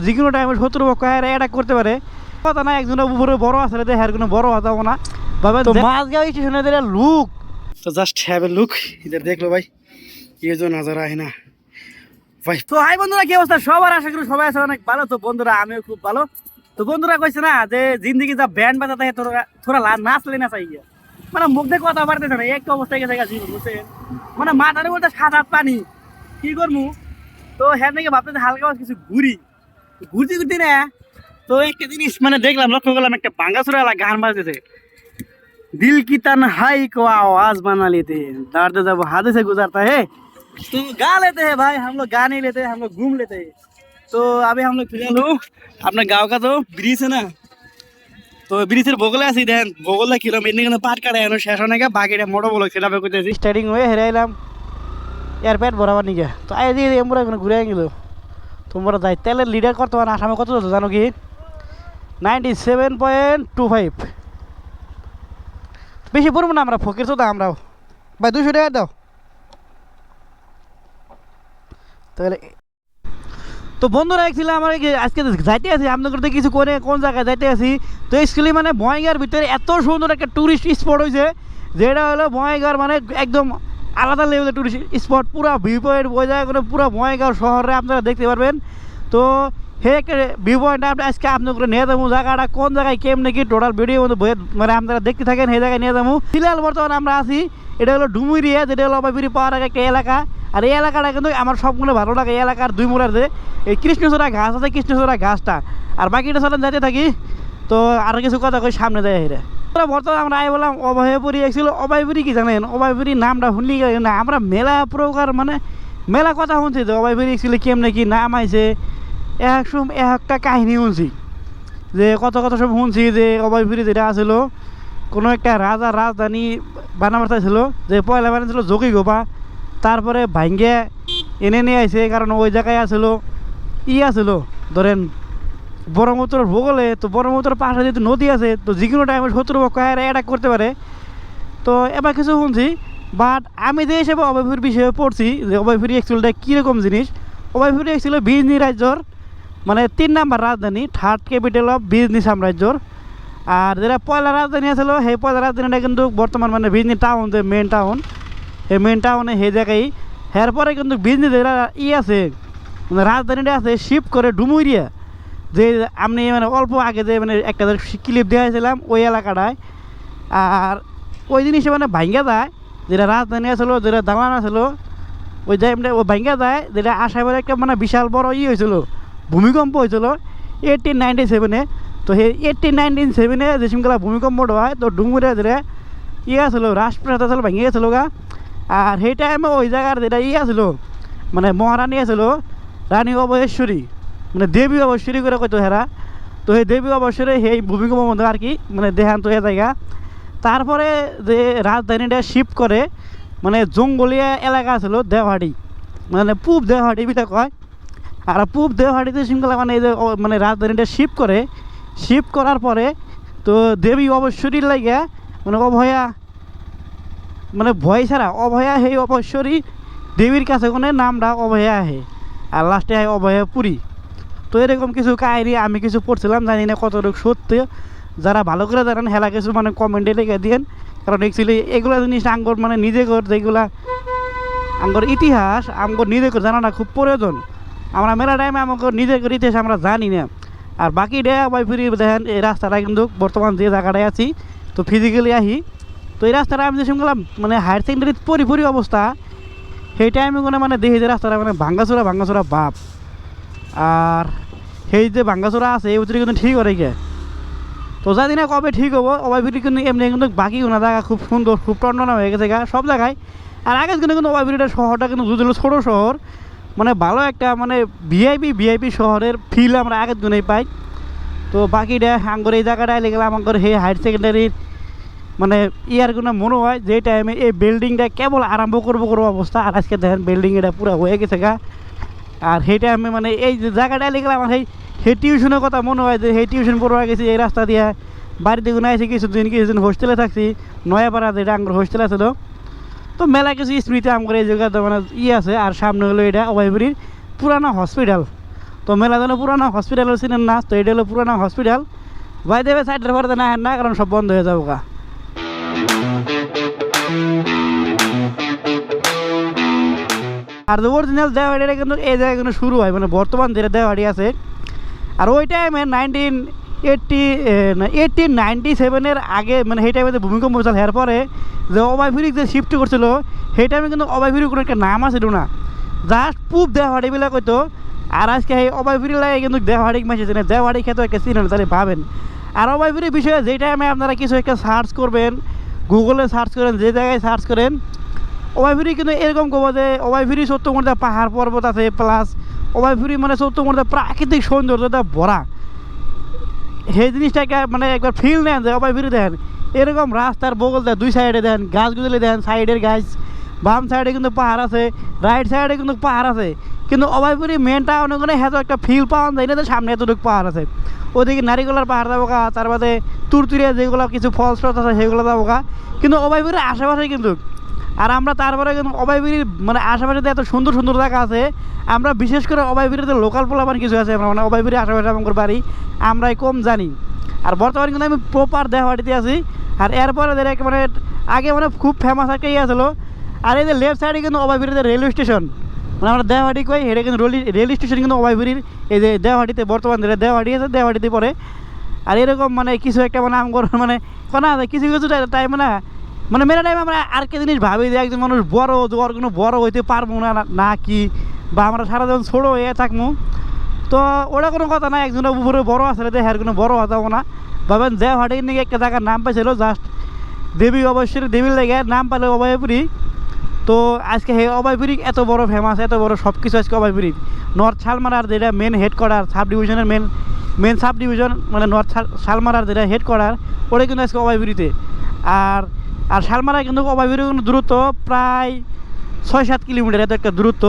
যে কোনো টাইমে শত্রুপক্ষ অ্যাটাক করতে পারে, কথা না একজনের উপরে বড় আছে হ্যার কোনো বড় হওয়া যাবো না ভাবে। তো মাঝগাঁও স্টেশনে লুক তো জাস্ট হ্যাভ এ লুক, ইধার দেখলো ভাই, ये जो नजारा है ना ভাই। তো হাই বন্ধুরা, কি অবস্থা সবার? আশা করি সবাই আছে অনেক ভালো। তো বন্ধুরা আমিও খুব ভালো। তো বন্ধুরা কইছে না যে জিন্দগি যা ব্যান্ড বাজাতে হয় থোড়া নাচলে না চাই, মানে মুখ দিয়ে কথা পারতেছে না, একটু অবস্থায় গেছে জীবন, বুঝছেন? মানে মাথার মধ্যে 7-8 পানি, কি করবো? তো হ্যাঁ থেকে ভাবতেছে হালকা কিছু ঘুরতে ঘুরতে না। তো একটা জিনিস মানে দেখলাম, লক্ষ্য করলাম, একটা ভাঙ্গাচোরা গান বাজতেছে, दिल की तन्हाई को आवाज बना लेते हैं, दर्द जब हाथ से गुजरता है तो गा लेते हैं भाई। हम लोग गा नहीं लेते, हम लोग घूम लेते हैं। तो अभी हम लोग फिलहाल हूँ अपने गांव का, तो ब्रिज है ना, तो ब्रिज भोगले आसी देन भोगले किलोमीटर पाट काटे शेष होने का बाकी मोटो बोलो स्टार्टिंग हुए हेराइलाम यार पेट बराबर निके। तो आई দিয়ে আমরা এখানে ঘুরে গেল। তোমরা যাই তেলের লিটার বর্তমান আসামে কত জানো কি? 97.25। বেশি পড়বো না, আমরা ফকির তো আমরাও ভাই 200 টাকা দাও তাহলে। তো বন্ধুরা একছিল আমার আজকে যাইতে আছি আপনাদের কিছু করে কোন জায়গায় যাইতে আছি। তো স্কুলে মানে বঙ্গাইগাঁর ভিতরে এত সুন্দর একটা টুরিস্ট স্পট হয়েছে, যেটা হলো বঙ্গাইগাঁর মানে একদম আলাদা লেভেলের টুরিস্ট স্পট, পুরো ভিউ পয়েন্ট ওই জায়গা করে পুরো বঙ্গাইগাঁও শহরে আপনারা দেখতে পারবেন। তো হে একটা ভিউ পয়েন্ট আজকে আপনাদের নিয়ে যাবো, জায়গাটা কোন জায়গায় কেমন কি টোটাল ভিডিও মানে আপনারা দেখতে থাকেন, সেই জায়গায় নিয়ে যাবো। ফিলহাল বর্তমানে আমরা আছি, এটা হলো ডুমুরিয়া, যেটা হলো অভয়পুরি পাওয়ার আগে একটা এলাকা। আর এই এলাকাটা কিন্তু আমার সবগুলো ভালো লাগে। এই এলাকার দুই মোড়ার যে এই কৃষ্ণচূড়া ঘাস আছে, কৃষ্ণচূড়া ঘাসটা, আর বাকিটা চলেন যাইতে থাকি। তো আরও কিছু কথা কই সামনে যায় হেরে। বর্তমানে আমরা আই বললাম অভয়পুরি এসেছিল। অভয়পুরি কি জানেন? অভয়পুরি নামটা শুনলি না, আমরা মেলা প্রকার মানে মেলা কথা শুনছি যে অভয়পুরি এসেছিল কেমনে কি নাম আইছে, একটা কাহিনী শুনছি, যে কত সব শুনছি যে অভয়পুরি যেটা আছিল কোনো একটা রাজার রাজধানী বানাবার চাইছিল, যে পয়লা বানিয়েছিল যোগী গোপা, তারপরে ভাঙ্গে এনে নিয়ে আইছে, কারণ ওই জায়গায় আসলো আসলো ধরেন ব্রহ্মপুত্রের ভূগোলে। তো ব্রহ্মপুত্রের পাশে যেহেতু নদী আছে, তো যে কোনো টাইমে শত্রুপক্ষ অ্যাটাক করতে পারে। তো এবার কিছু শুনছি, বাট আমি যে হিসেবে অভয়পুরি বিষয়ে পড়ছি যে অভয়পুরি অ্যাকচুয়ালটা কীরকম জিনিস। অভয়পুরি অ্যাকচুয়ালি বিজনি রাজ্যর মানে 3 নাম্বার রাজধানী, 3rd ক্যাপিটাল অফ বিজনি সাম্রাজ্যর। আর যেটা পয়লা রাজধানী আছিল, সেই পয়লা রাজধানীটা কিন্তু বর্তমান মানে বিজনি টাউন, যে মেন টাউন, এই মেন টাউনে সেই জায়গায়। এরপরে কিন্তু বিজনি যেটা আছে মানে রাজধানীটা আছে শিফট করে ডুমুরিয়া, যে আপনি মানে অল্প আগে যে মানে একটা ক্লিপ দেখাইছিলাম ওই এলাকাটায়। আর ওই জিনিসটা মানে ভাঙ্গা যায়, যেটা রাজধানী আসলো, যেটা দালান আসলো, ওই যে ও ভাঙ্গা যায়, যেটা আসামের একটা মানে বিশাল বড় হয়েছিল, ভূমিকম্প হয়েছিল 1897-এ। তো সেই 1897-এ যে সিমগুলা ভূমিকম্পটা হয়, তো ডুমুরিয়া যেটা আসলো রাজপ্রাসাদ আসলো ভেঙে গেছিলো গা। আর সেই টাইমে ওই জায়গার যেটা আসলো মানে মহারানী আসলো রানী অভয়েশ্বরী, মানে দেবী অবশ্যরী করে কইতো হেরা। তো সেই দেবী অবশ্যরী সেই ভূমিকম্পের মধ্যে আর কি মানে দেহান্ত হয়ে জায়গা। তারপরে যে রাজধানীটা শিফট করে মানে জঙ্গলিয়া এলাকা ছিল দেওহাটি, মানে পূব দেওহাটি বিটা কয়। আর পূব দেওহাটিতে সিমগুলা মানে এই যে মানে রাজধানীটা শিফট করার পরে তো দেবী অবশ্যরীর লাগিয়া মানে অভয়া মানে ভয় ছাড়া অভয়া, সেই অবশ্যরী দেবীর কাছে কোনো নামটা অভয়া আহে, আর লাস্টে আহে অভয়াপুরী। তো এরকম কিছু কাহিনী আমি কিছু পড়ছিলাম, জানি না কতটুকু সত্যি। যারা ভালো করে জানেন হেলা কিছু মানে কমেন্টে লিখে দিন, কারণ অ্যাকচুয়ালি এগুলো জিনিস আঙ্গর মানে নিজে কর, যেগুলা আঙ্গর ইতিহাস আমগর নিজে করে জানাটা খুব প্রয়োজন। আমরা মেলা টাইমে আমাকে নিজের ইতিহাস আমরা জানি না। আর বাকি ডে অভয়পুরি দেখেন এই রাস্তাটা কিন্তু বর্তমান যে জায়গাটায় আছি, তো ফিজিক্যালি আহি, তো এই রাস্তাটা আমি যে শুনলাম মানে হায়ার সেকেন্ডারির পরিপরি অবস্থা, সেই টাইমে কোনো মানে দেখি যে রাস্তাটা মানে ভাঙ্গাচোরা বাপ। আর সেই যে ভাঙ্গাচোরা আছে এই ভিতরে কিন্তু ঠিক করে গে, তো জানি না কবে ঠিক হবো। অভয়পুরি কিন্তু এমনি কিন্তু বাকি কোনো জায়গা খুব সুন্দর, খুব টন্ডনা হয়ে গেছে গা সব জায়গায়। আর আগে কিন্তু অভয়পুরিটা শহরটা কিন্তু যদি ছোট শহর, মানে ভালো একটা মানে ভিআইপি শহরের ফিল আমরা আগের গুণেই পাই। তো বাকিটা আঙ্গর এই জায়গাটায় লেগে আমার সেই হায়ার সেকেন্ডারির মানে ইয়ারগুলো মনে হয় যে টাইমে এই বিল্ডিংটা কেবল আরম্ভ করবো অবস্থা। আর আজকে দেখেন বিল্ডিং এটা পুরো হয়ে গেছে গা। আর সেই টাইমে মানে এই যে জায়গাটায় লেগে আমার সেই টিউশনের কথা মনে হয়, যে সেই টিউশন পড়ে গেছি এই রাস্তা দিয়ে, বাড়িতে গুনে আসি কিছুদিন হোস্টেলে থাকছি, নয়াপাড়া যেটা আমার হোস্টেল আছিল। তো মেলা কিছু স্মৃতি আমার এই জায়গাতে মানে আছে। আর সামনে হলো এটা অভয়পুরীর পুরানো হসপিটাল। তো মেলা যেন পুরানা হসপিটাল ছিলেন না, তো এটা হলো পুরানা হসপিটাল। ভাই দেবে সাইডের পরে না না, কারণ সব বন্ধ হয়ে যাবো গা। আর অরিজিনাল দেওয়াড়িটা কিন্তু এই জায়গায় কিন্তু শুরু হয়, মানে বর্তমান যে দেওয়াড়ি আছে। আর ওই টাইমে 1897 আগে, মানে সেই টাইমে যে ভূমিকম্প হয়েছিল এর পরে যে অবাইফুরি যে শিফট করছিল, সেই টাইমে কিন্তু অবাইফুরি কোনো একটা নাম আছিল না, জাস্ট পুব দেওয়াড়িবিলাক হইতো। আর আজকে এই অবাইফুরি লাগে কিন্তু দেওয়াড়ি মাসে চিনে, দেওয়াড়ি খেতে একটা চিনেন, তাহলে ভাবেন। আর অবাইফুরি বিষয়ে যেই টাইমে আপনারা কিছু একটা সার্চ করবেন, গুগলে সার্চ করেন, যে জায়গায় সার্চ করেন, অবাইফুরি কিন্তু এরকম কব যে অবাইফুরি সত্য মধ্যে পাহাড় পর্বত আছে, প্লাস অবাইফুরি মানে সত্য মধ্যে প্রাকৃতিক সৌন্দর্যতা ভরা। সেই জিনিসটাকে মানে একবার ফিল নেন যে অবাইফুরি দেন এরকম রাস্তার বগল দেন, দুই সাইডে দেন গাছগুলি দেন, সাইডের গাছ, বাম সাইডে কিন্তু পাহাড় আছে, রাইট সাইডে কিন্তু পাহাড় আছে। কিন্তু অবাইফুরি মেনটা অনেক এত একটা ফিল পাওয়া যায় না যে সামনে এতটুকু পাহাড় আছে। ওদিকে নারিকলার পাহাড় যাবো গা, তার বাদে তুরতুরিয়া যেগুলো কিছু ফলস আছে সেগুলো যাবো গা, কিন্তু অবাইফুরির আশেপাশে কিন্তু। আর আমরা তারপরে কিন্তু অবাইফুরির মানে আশেপাশে এত সুন্দর সুন্দর জায়গা আছে। আমরা বিশেষ করে অবাইফুরিতে লোকাল পোলাপান কিছু আছে, আমরা মানে অবাইফুরির আশেপাশে আমার বাড়ি, আমরাই কম জানি। আর বর্তমানে কিন্তু আমি প্রপার দেওয়াড়িতে আছি। আর এরপরে মানে আগে মানে খুব ফেমাস একটা ইয়ে ছিল। আর এই যে লেফট সাইডে কিন্তু অবাইফুরিতে রেলওয়ে স্টেশন, মানে আমরা দেওয়াড়ি কই, এটা কিন্তু রেল স্টেশন কিন্তু অবাইফুরির এই যে দেওয়াড়িতে, বর্তমান যেটা দেওয়াড়ি আছে দেওয়াড়িতে পড়ে। আর এরকম মানে কিছু একটা মানে আমগর মানে কোনা কিছু কিছু টাইম মানে মেলা টাইম আমরা আর কি জিনিস ভাবি যে একজন মানুষ বড়, ওর কোনো বড় হইতে পারবো না না কি, বা আমরা সারা যখন ছোটো হয়ে থাকবো, তো ওটা কোনো কথা না। একজনের উপরে বড় আসলে দেহের কোনো বড় হতাম না। ভাবেন দেওয়াড়ির নাকি একটা জায়গার নাম পাইছিল, জাস্ট দেবী অবশ্যই দেবীর লেগে নাম পালে অবাইফুরি। তো আজকে হে অবাইফুরি এত বড় ফেমাস, এত বড় সব কিছু আজকে অবাইফুরি। নর্থ শালমারার যেটা মেন হেডকোয়ার্টার, সাব ডিভিশনের মেন সাব ডিভিশন, মানে নর্থ শালমারার যেটা হেডকোয়ার্টার, ওটা কিন্তু আজকে অবাইফুরিতে। আর আর শালমারা কিন্তু অবাইফুরি কিন্তু দূরত্ব প্রায় 6-7 কিলোমিটার, এত একটা দূরত্ব।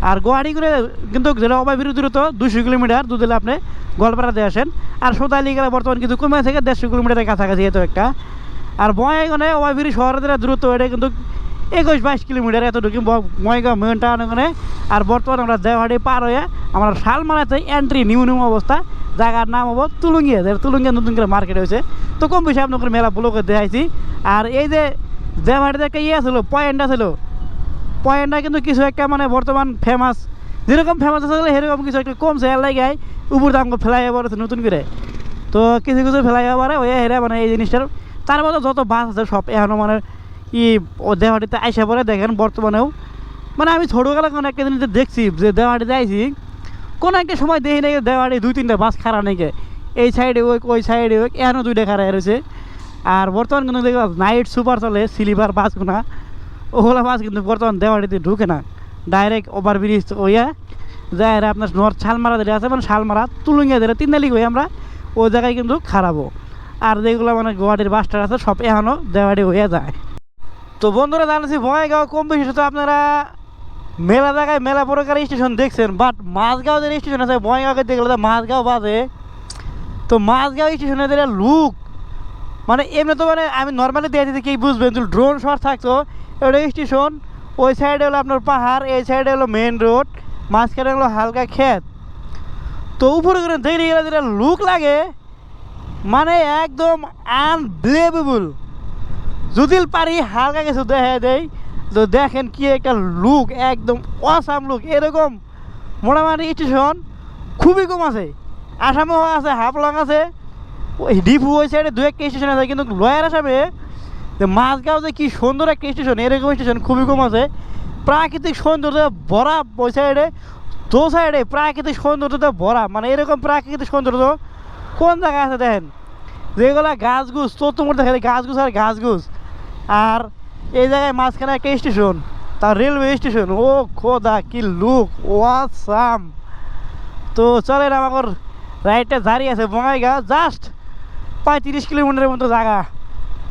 আর গুয়াহাটি করে কিন্তু যেটা অবাইফুরি দূরত্ব 200 কিলোমিটার, দুদিলে আপনি গোয়ালপাড়াতে আসেন। আর সোতালি গেলে বর্তমান কিন্তু কমে থেকে 150 কিলোমিটারের কাছাকাছি এত একটা। আর বঙ্গাইগাঁও অবাইফুরি শহরের যেটা দূরত্ব এটা কিন্তু 21-22 কিলোমিটার এতটুকু বঙ্গাইগাঁও মেনটা ওখানে। আর বর্তমানে আমরা দেওয়াড়ি পার হয়ে আমরা শালমারাতে এন্ট্রি নিউ অবস্থা, জায়গার নাম হবো তুলুঙ্গিয়া। তুলুঙ্গিয়া নতুন করে মার্কেট হয়েছে, তো কম বেশি আপনাদের মেলা ব্লকে দেখাইছি। আর এই যে দেওয়াড়িতে একটা ইয়ে ছিল, পয়েন্টটা ছিল, পয়েন্টটা কিন্তু কিছু একটা মানে বর্তমান ফেমাস, যেরকম ফেমাস আছে সেরকম কিছু একটা কমছে, এর লাগে উপর দাম ফ্লাইওভার আছে নতুন করে। তো কিছু কিছু ফ্লাইওভারে ওই হেরে মানে এই জিনিসটার, তার মধ্যে যত বাস আছে সব এখনও মানে ও দেওয়াড়িতে আইসা পরে দেখেন বর্তমানেও। মানে আমি ছোটোবেলা কোনো একটা জিনিস দেখছি যে দেওয়াড়িতে আইসি, কোনো একটা সময় দেখি নাকি দেওয়াড়ি 2-3টা বাস খারাপ নাকি, এই সাইডে ওই সাইডে এখনও 2টা খারাপ রয়েছে। আর বর্তমান কিন্তু দেখো নাইট সুপার চলে, স্লিপার বাসগুনা, ওগুলো বাস কিন্তু বর্তমান দেওয়াড়িতে ঢুকে না, ডাইরেক্ট ওভারব্রিজ ওইয়া যায় আপনার নর্থ শালমারা যেটা আছে, মানে শালমারা তুলুঙ্গিয়া যেটা 3 তালিক হয়ে আমরা ওই জায়গায় কিন্তু খারাপও। আর যেগুলো মানে গুয়াহাটির বাসটা আছে সব এখনও দেওয়াড়ি হয়ে যায়। তো বন্ধুরা জানাচ্ছি বঙ্গাইগাঁও কম বেশি তো আপনারা মেলা জায়গায় মেলা প্রকার স্টেশন দেখছেন, বাট মাঝগাঁও যে স্টেশন আছে বঙ্গাইগাঁওকে দেখলে মাঝগাঁও বাজে। তো মাঝগাঁও স্টেশনে যেটা লুক, মানে এমনি তো মানে আমি নর্মালি দিয়ে দিতে কি বুঝবেন, যদি ড্রোন শট থাকতো, এটা স্টেশন, ওই সাইডে হলো আপনার পাহাড়, এই সাইডে হলো মেন রোড, মাঝখানে হলো হালকা ক্ষেত। তো উপরে করে দেখে গেলে যেটা লুক লাগে মানে একদম আনবিলিভেবল। যদি পারি হালকা কিছু দেখা দেয় তো দেখেন কি একটা লুক, একদম অসাম লুক। এরকম মোটামুটি স্টেশন খুবই কম আছে, আসামেও আছে, হাফলং আছে, ওই ডিফু ওই সাইডে 2-1টা স্টেশন আছে। কিন্তু লয়ার আসামে যে মাঝগাঁও যে কী সুন্দর একটা স্টেশন, এরকম স্টেশন খুবই কম আছে। প্রাকৃতিক সৌন্দর্য ভরা ওই সাইডে, দো সাইডে প্রাকৃতিক সৌন্দর্যতে ভরা, মানে এরকম প্রাকৃতিক সৌন্দর্য কোন জায়গায় আছে দেখেন, যেগুলো গাছ গুছ চতুর্মুখ দেখে গাছ গুছ আর গাছ গুছ। আর এই জায়গায় মাঝখানে একটা স্টেশন, তার রেলওয়ে স্টেশন, ও খোদা কি লুক, ওয়াসাম। তো চলেন আমার রাইডটা জারি আছে বঙ্গাইগাঁও, জাস্ট 35 কিলোমিটারের মতো জায়গা।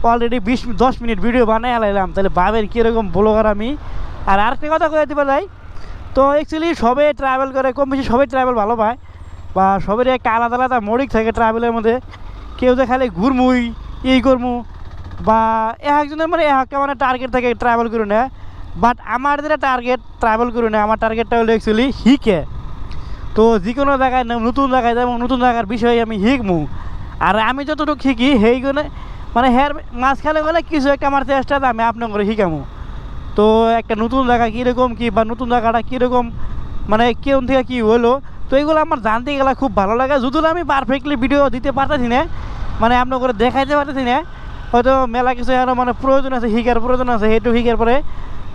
অলরেডি 10 মিনিট ভিডিও বানাই আলাইলাম, তাহলে ভাবেন কীরকম ব্লগার আমি। আর আরেকটা কথা কয়ে দিতে যাই, তো অ্যাকচুয়ালি সবে ট্রাভেল করে, কম বেশি সবাই ট্রাভেল ভালো পায়, বা সবেরই একটা আলাদা আলাদা মরিক থাকে ট্রাভেলের মধ্যে। কেউ যে খালি ঘুরমুই এই করমু, বা একজনের মানে একটা মানে টার্গেট থাকে ট্রাভেল করে নেয়। বাট আমার যেটা টার্গেট ট্রাভেল করে নেয়, আমার টার্গেটটা হলো অ্যাকচুয়ালি হিকে। তো যে কোনো জায়গায় নতুন জায়গায় যাবো, নতুন জায়গার বিষয়ে আমি শিখবো। আর আমি যতটুকু শিখি সেইগুলো মানে হের মাঝখানে গেলে কিছু একটা আমার চেষ্টা আমি আপনার করে শিখামো। তো একটা নতুন জায়গা কীরকম কী বা নতুন জায়গাটা কীরকম মানে কেউ থেকে কী হলো, তো এইগুলো আমার জানতে গেলে খুব ভালো লাগে। যদিও আমি পারফেক্টলি ভিডিও দিতে পারতেছি না, মানে আপনার করে দেখাইতে পারতেছি না, হয়তো মেলা কিছু আরও মানে প্রয়োজন আছে, শিকার প্রয়োজন আছে, সেইটো শিকার পরে।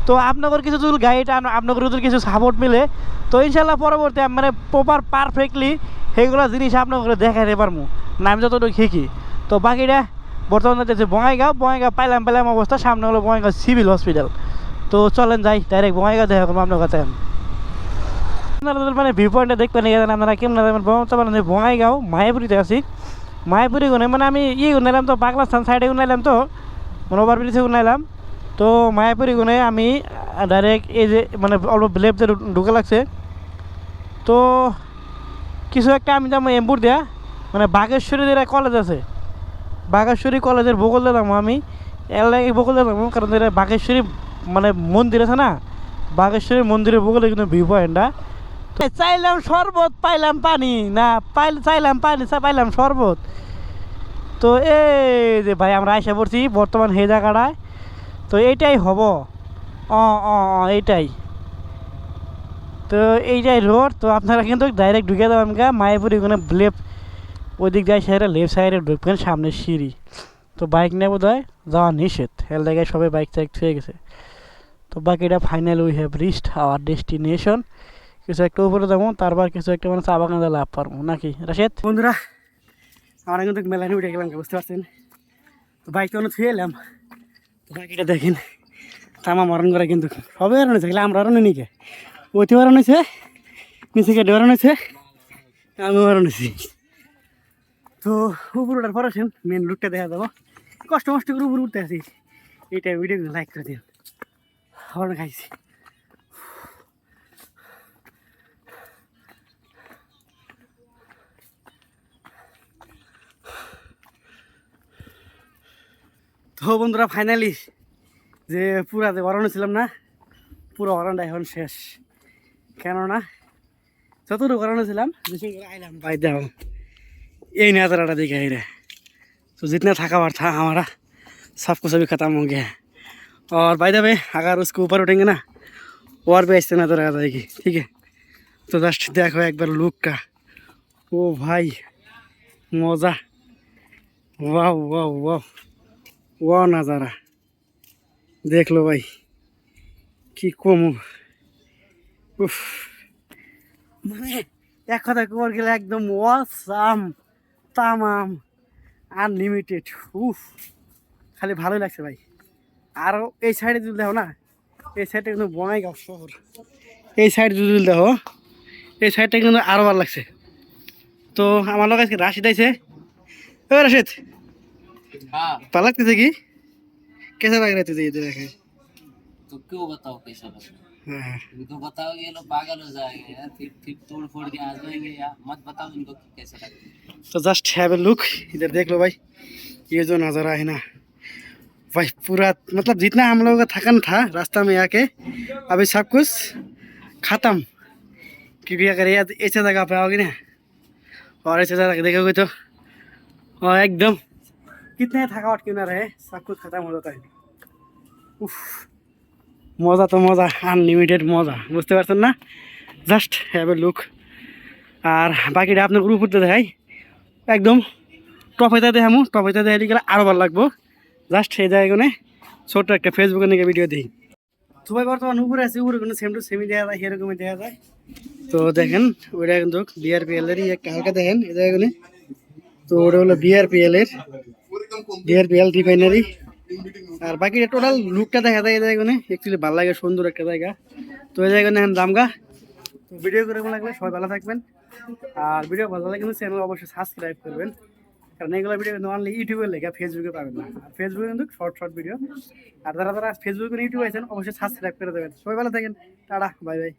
তো আপনাদের কিছু যদি গাইড আপনাদের যদি কিছু সাপোর্ট মিলে, তো ইনশাল্লাহ পরবর্তী মানে প্রপার পারফেক্টলি সেইগুলো জিনিস আপনাদের দেখাইতে পারবো না আমি যতটুকু শিখি। তো বাকিটা বর্তমানে যাচ্ছে বঙাইগাঁও পাইলাম অবস্থা, সামনে হলো বঙাইগাঁও সিভিল হসপিটাল। তো চলেন যাই ডাইরেক্ট বঙাইগাঁও দেখা করবো আপনার কাছে। আপনাদের মানে ভিউ পয়েন্টটা দেখবেন এখানে আপনারা কেমন বর্তমানে বঙাইগাঁও মায়াপুরিতে আছি। মায়াপুরি গুনে মানে আমি গুনাইলাম তো পাগলাস্থান সাইডে গুনাইলাম, তো মানে ওভারব্রিজে গুনাইলাম। তো মায়াপুরি গুনে আমি ডাইরেক্ট এই যে মানে অল্প লেফটে ঢুকে লাগছে। তো কিছু একটা আমি যাবো এম্পুর দেয়া মানে বাঘেশ্বরী কলেজ আছে, বাঘেশ্বরী কলেজের বগল দিলাম আমি এলাকায় বগল দিলাম, কারণ বাঘেশ্বরী মানে মন্দির আছে না, বাঘেশ্বরী মন্দিরের বগলে কিন্তু ভিউ পয়েন্টটা। চাইলাম শরবত পাইলাম পানি না, চাইলাম পানি পাইলাম শরবত। তো এই যে ভাই আমরা আইসা পড়ছি বর্তমান সেই জায়গাটায়। তো এইটাই হব, এইটাই তো এইটাই রোড। তো আপনারা কিন্তু ডাইরেক্ট ঢুকে দেবেন মায়াপুরি ওখানে লেফট ওই দিক যায় সাইডে লেফট সাইডে ঢুকবেন, সামনে সিঁড়ি। তো বাইক নেবো বোধহয় যাওয়া নিষেধ, হেল জায়গায় সবাই বাইক টাইক থুয়ে গেছে। তো বাকিটা final we have reached hour destination. কিছু একটা উপরে যাবো, তারপর কিছু একটা মানে চা বাগানে লাভ পারবো নাকি রাশেদ। বন্ধুরা আমরা কিন্তু মেলানি উঠে গেলাম, বুঝতে পারছেন। তো বাইকটা অনেক থুয়ে এলাম। তো বাকিটা দেখেন তামা মরণ করে কিন্তু সবাই আর নিয়েছে, আমরা আরও নিকে ওইতে বারণ হয়েছে, নিচে কেটে বারণ হয়েছে, আমি বারণ হয়েছি। তো উপর ওঠার পর আসেন মেন লুকটা দেখা যাবো, কষ্ট করে উপরে উঠতে আসি। এইটা ভিডিও লাইক করে দিন, হরণ খাইছি। তো বন্ধুরা ফাইনালি যে পুরা যে হরণ ছিলাম না, পুরো হরণটা এখন শেষ। কেননা যতটুকু হরণ ছিলাম বেশি করে আইলাম বাই যাও এই नज़ारा देखा ही रहे। तो जितना थका हुआ था हमारा सब कुछ अभी ख़त्म हो गया है। और बाय द वे अगर उसके ऊपर उठेंगे ना और भी ऐसे नज़र आ जाएगी, ठीक है। तो जस्ट देखो एक बार लुक का, ओ भाई मज़ा, वाह वाह वाह वाह नज़ारा देख लो भाई कि कम उफ মানে এক কথা কবার গেলে একদম অসাম তামাম আনলিমিটেড। উফ খালি ভালোই লাগছে ভাই। আরও এই সাইডে যদি দেখো না, এই সাইডটা কিন্তু বঙাইগাঁও শহর, এই সাইড যদি দেখো এই সাইডটা কিন্তু আরও ভালো লাগছে। তো আমার লোক আজকে রাশিদ আইছে। ও রাশিদ ভালো লাগতেছে কি कैसा लग रहा है तुझे इधर आके? तो क्यों बताओ कैसा लग रहा है? इनको बताओ ये लोग पागल हो जाएंगे यार, फिर तोड़ फोड़ के आ जाएंगे यार, मत बताओ इनको कि कैसा लग रहा है। तो जस्ट हैव ए लुक, इधर देख लो भाई ये जो नज़ारा है ना भाई, पूरा मतलब जितना हम लोगों का थकन था रास्ता में आके अभी सब कुछ ख़त्म। क्योंकि अगर ये ऐसे जगह पे आओगे ना और ऐसे जगह देखोगे तो और एकदम कितने थकावट क्यों ना रहे सब कुछ ख़त्म हो जाता है। उफ मज़ा तो मज़ा আনলিমিটেড মজা, বুঝতে পারছেন না। Just have a look. আর বাকিটা আপনার গ্রুপ উঠতে দেখাই একদম টপেতে দেখামু, টপেতে দেখালে গেলে আরও ভালো লাগবো। জাস্ট সেই জায়গায় ছোট্ট একটা ফেসবুকে নিয়ে ভিডিও দিই। তো ভাই বর্তমান উপরে আছে, উপরে কোনো সেম টু সেমই দেওয়া যায়, সেরকমই দেওয়া যায়। তো দেখেন ওইটা কিন্তু বিআরপিএলেরই একটা হালকা দেখেন এই জায়গাগুলো। তো ওটা হলো বিআরপিএল রিফাইনারি। আর বাকি টোটাল লুকটা দেখা যায় এই জায়গায় অ্যাকচুয়ালি ভালো লাগে, সুন্দর একটা জায়গা। তো এই জায়গায় এখন দামগা। তো ভিডিও করে লাগলে সবাই ভালো থাকবেন। আর ভিডিও ভালো লাগলে কিন্তু চ্যানেল অবশ্যই সাবস্ক্রাইব করবেন, কারণ এইগুলো ভিডিও কিন্তু অনলি ইউটিউবে লেখা, ফেসবুকে পাবেন না। আর ফেসবুকে কিন্তু শর্ট ভিডিও। আর যারা ফেসবুকে ইউটিউবে আছেন অবশ্যই সাবস্ক্রাইব করে দেবেন। সবাই ভালো থাকেন, টাটা বাই বাই।